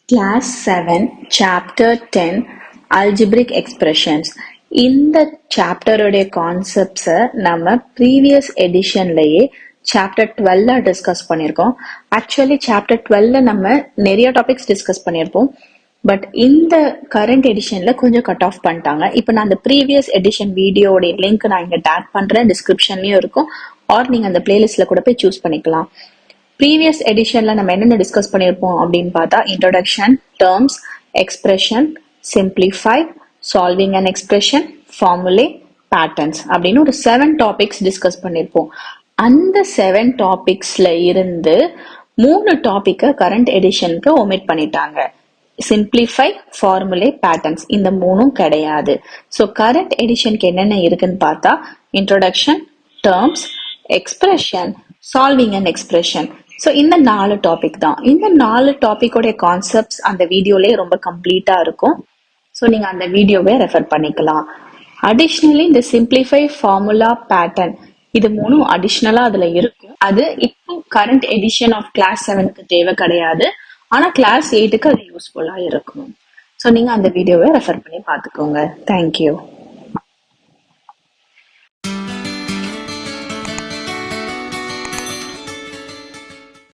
Class 7, Chapter 10, Algebraic Expressions. இந்த சாப்டருடைய கான்செப்ட்ஸை நம்ம previous எடிஷன்லயே chapter 12 discuss பண்ணியிருக்கோம். ஆக்சுவலி சாப்டர் 12 நம்ம நிறைய டாபிக்ஸ் டிஸ்கஸ் பண்ணியிருப்போம். பட் இந்த கரண்ட் எடிஷன்ல கொஞ்சம் கட் ஆஃப் பண்ணிட்டாங்க. இப்போ நான் அந்த ப்ரீவியஸ் எடிஷன் வீடியோடைய லிங்க் நான் இங்க டேக் பண்றேன், டிஸ்கிரிப்ஷன்லயும் இருக்கும். ஆர் நீங்க அந்த பிளேலிஸ்ட்ல கூட போய் சூஸ் பண்ணிக்கலாம். ப்ரீவியஸ் எடிஷன்ல நம்ம என்னென்ன டிஸ்கஸ் பண்ணியிருப்போம் அப்படின்னு பார்த்தா, introduction, terms, expression, simplify, solving and expression, ஃபார்முலே, patterns அப்படின்னு ஒரு 7 டாபிக்ஸ் டிஸ்கஸ் பண்ணியிருப்போம். அந்த 7 டாபிக்ஸ்ல இருந்து 3 டாபிக்கை கரண்ட் எடிஷனுக்கு ஒமிட் பண்ணிட்டாங்க. சிம்பிளிஃபை, ஃபார்முலே, பேட்டர்ன்ஸ் இந்த 3ம் கிடையாது. ஸோ கரண்ட் எடிஷனுக்கு என்னென்ன இருக்குன்னு பார்த்தா, introduction, terms, expression, solving and expression. So இந்த 4 டாபிக் தான். இந்த 4 டாபிக்கோடைய கான்செப்ட்ஸ் அந்த வீடியோலே ரொம்ப கம்ப்ளீட்டா இருக்கும். ஸோ நீங்க அந்த வீடியோவை ரெஃபர் பண்ணிக்கலாம். அடிஷ்னலி இந்த சிம்பிளிஃபை, ஃபார்முலா, பேட்டர்ன் இது 3ம் அடிஷ்னலா அதுல இருக்கும். அது இப்போ கரண்ட் எடிஷன் ஆஃப் கிளாஸ் 7க்கு தேவை கிடையாது. ஆனா கிளாஸ் 8க்கு அது யூஸ்ஃபுல்லா இருக்கும். ஸோ நீங்க அந்த வீடியோவை ரெஃபர் பண்ணி பார்த்துக்கோங்க. தேங்க்யூ.